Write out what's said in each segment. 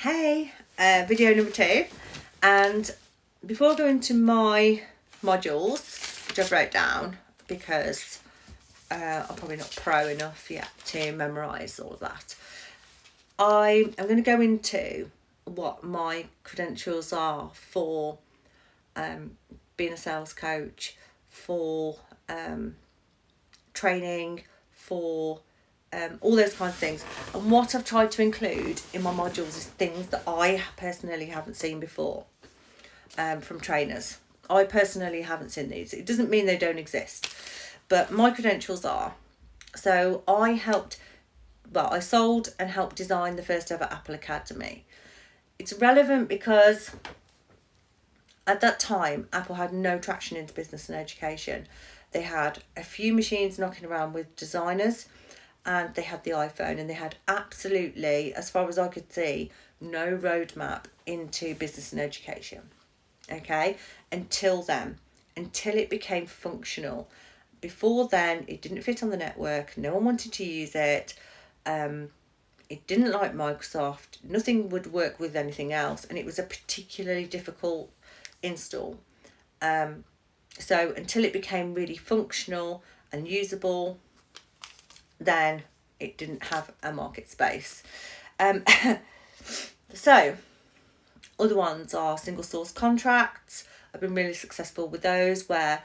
Hey, video number 2, and before I go into my modules, which I've wrote down because I'm probably not pro enough yet to memorise all of that, I am going to go into what my credentials are for being a sales coach, for training, for all those kinds of things. And what I've tried to include in my modules is things that I personally haven't seen before from trainers. I personally haven't seen these. It doesn't mean they don't exist, but my credentials are. So I sold and helped design the first ever Apple Academy. It's relevant because at that time, Apple had no traction into business and education. They had a few machines knocking around with designers, and they had the iPhone, and they had absolutely, as far as I could see, no roadmap into business and education. Okay, until it became functional. Before then, it didn't fit on the network. No one wanted to use it. It didn't like Microsoft. Nothing would work with anything else, and it was a particularly difficult install. So until it became really functional and usable, then it didn't have a market space. So other ones are single source contracts. I've been really successful with those, where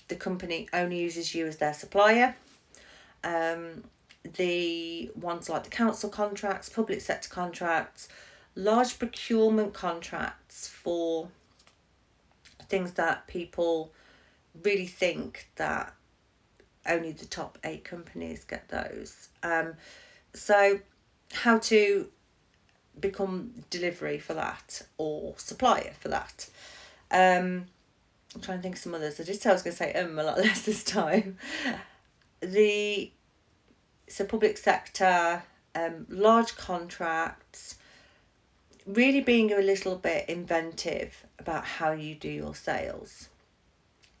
the company only uses you as their supplier. The ones like the council contracts, public sector contracts, large procurement contracts for things that people really think that only the top 8 companies get those. So how to become delivery for that or supplier for that. I'm trying to think of some others. I did say I was going to say a lot less this time. So public sector, large contracts, really being a little bit inventive about how you do your sales.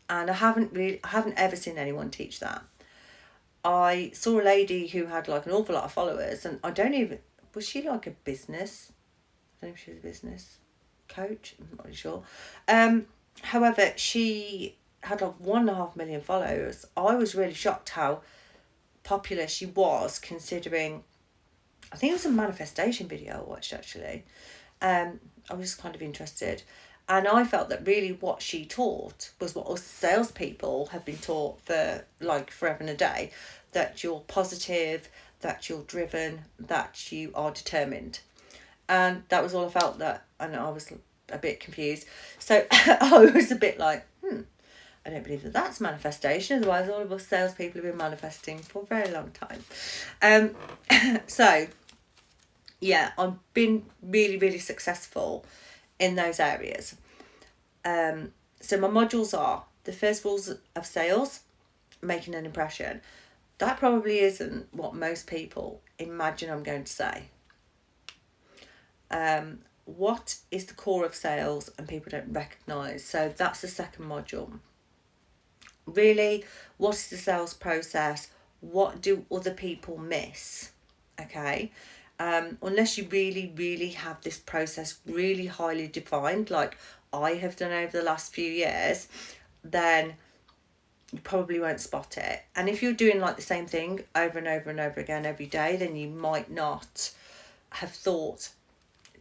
And I haven't ever seen anyone teach that. I saw a lady who had like an awful lot of followers, and was she like a business? I don't know if she was a business coach. I'm not really sure. However, she had like 1.5 million followers. I was really shocked how popular she was, considering I think it was a manifestation video I watched actually. I was just kind of interested. And I felt that really what she taught was what us salespeople have been taught for like forever and a day, that you're positive, that you're driven, that you are determined. And that was all I felt, and I was a bit confused. So I was a bit like, I don't believe that that's manifestation. Otherwise, all of us salespeople have been manifesting for a very long time. So, yeah, I've been really, really successful in those areas. So my modules are the first rules of sales, making an impression. That probably isn't what most people imagine I'm going to say. What is the core of sales and people don't recognise? So that's the second module. Really, what is the sales process? What do other people miss? Okay. Unless you really, really have this process really highly defined, like I have done over the last few years, then you probably won't spot it. And if you're doing like the same thing over and over and over again every day, then you might not have thought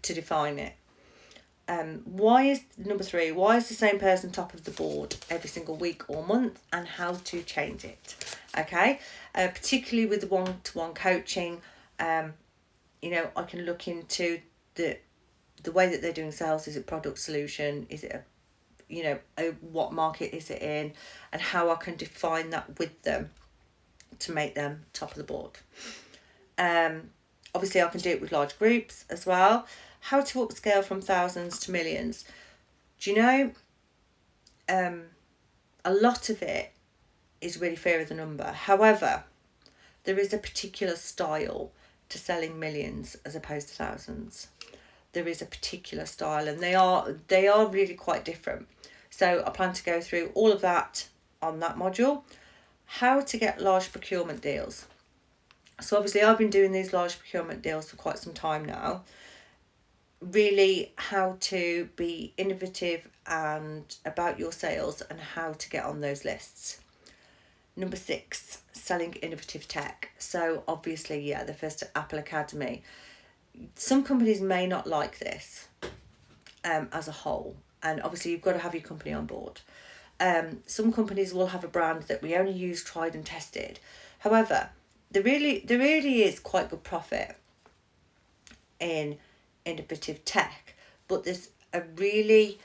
to define it. Why is number 3? Why is the same person top of the board every single week or month, and how to change it? Okay, particularly with the one-to-one coaching. I can look into the way that they're doing sales. Is it product solution? Is it what market is it in, and how I can define that with them to make them top of the board. Obviously I can do it with large groups as well. How to upscale from thousands to millions. Do you know, a lot of it is really fear of the number. However, there is a particular style to selling millions as opposed to thousands. There is a particular style, and they are really quite different. So I plan to go through all of that on that module. How to get large procurement deals. So obviously I've been doing these large procurement deals for quite some time now. really how to be innovative and about your sales and how to get on those lists. Number 6, selling innovative tech. So obviously, yeah, the first Apple Academy. Some companies may not like this as a whole, and obviously you've got to have your company on board. Some companies will have a brand that we only use tried and tested. However, there really is quite good profit in innovative tech, but there's a really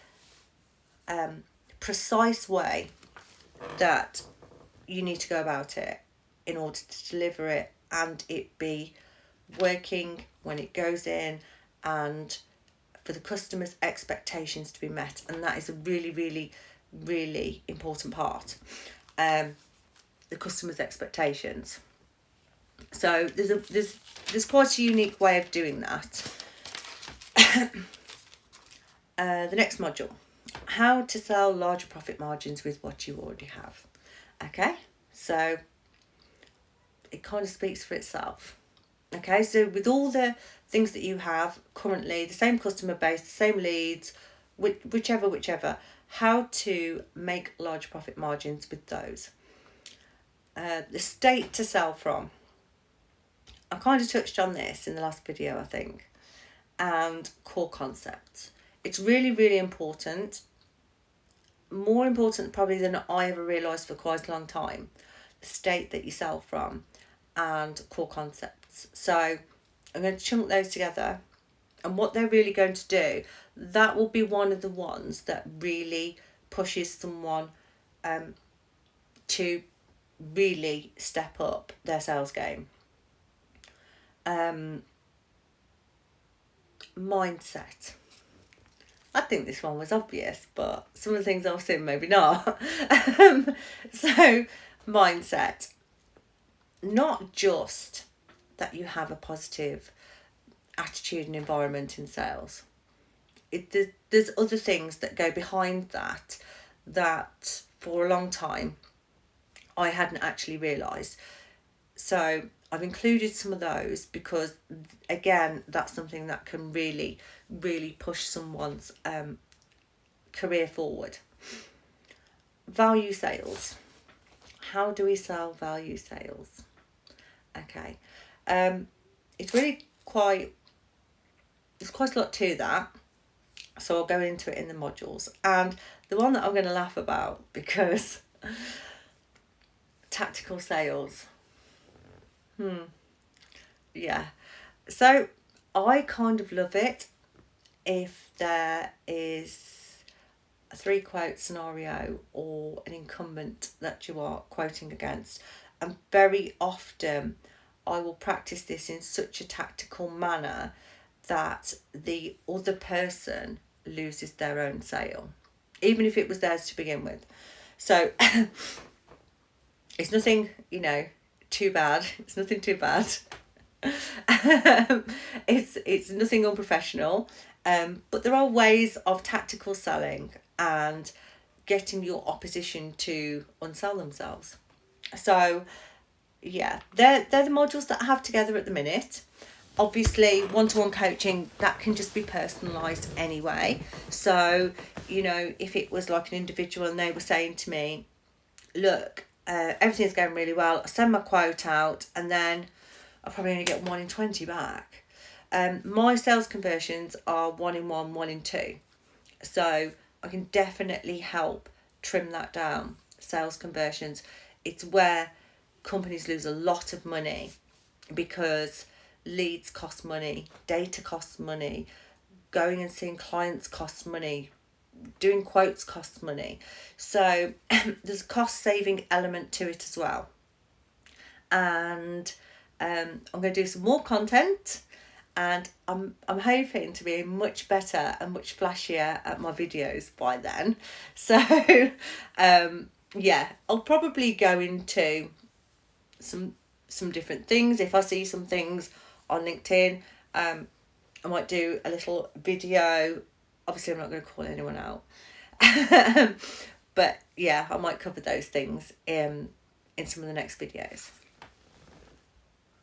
precise way that you need to go about it in order to deliver it and it be working when it goes in and for the customer's expectations to be met. And that is a really important part. The customer's expectations. So there's quite a unique way of doing that. The next module, how to sell larger profit margins with what you already have. Okay, so it kind of speaks for itself. Okay, so with all the things that you have currently, the same customer base, the same leads, whichever, how to make large profit margins with those. The state to sell from. I kind of touched on this in the last video, I think, and core concepts. It's really important, more important probably than I ever realised for quite a long time, the state that you sell from and core concepts. So I'm going to chunk those together, and what they're really going to do, that will be one of the ones that really pushes someone to really step up their sales game. Mindset. I think this one was obvious, but some of the things I've seen maybe not. So mindset, not just that you have a positive attitude and environment in sales. There's other things that go behind that for a long time I hadn't actually realised. So I've included some of those because, again, that's something that can really push someone's career forward. Value sales. How do we sell value sales? Okay. It's really there's quite a lot to that. So I'll go into it in the modules. And the one that I'm going to laugh about, because tactical sales. Yeah. So I kind of love it if there is a 3-quote scenario or an incumbent that you are quoting against. And very often I will practice this in such a tactical manner that the other person loses their own sale, even if it was theirs to begin with. So it's nothing, too bad. It's nothing too bad. It's nothing unprofessional. But there are ways of tactical selling and getting your opposition to unsell themselves. So yeah, they're the modules that I have together at the minute. Obviously, one-to-one coaching, that can just be personalised anyway. So, if it was like an individual and they were saying to me, look, everything's going really well, I send my quote out and then I probably only get 1 in 20 back. My sales conversions are 1 in 1, 1 in 2. So I can definitely help trim that down. Sales conversions, it's where companies lose a lot of money because leads cost money, data costs money, going and seeing clients costs money, doing quotes costs money. So there's a cost saving element to it as well. And I'm going to do some more content, and I'm hoping to be much better and much flashier at my videos by then. So yeah, I'll probably go into some different things. If I see some things on LinkedIn, I might do a little video. Obviously I'm not going to call anyone out. But yeah, I might cover those things in some of the next videos.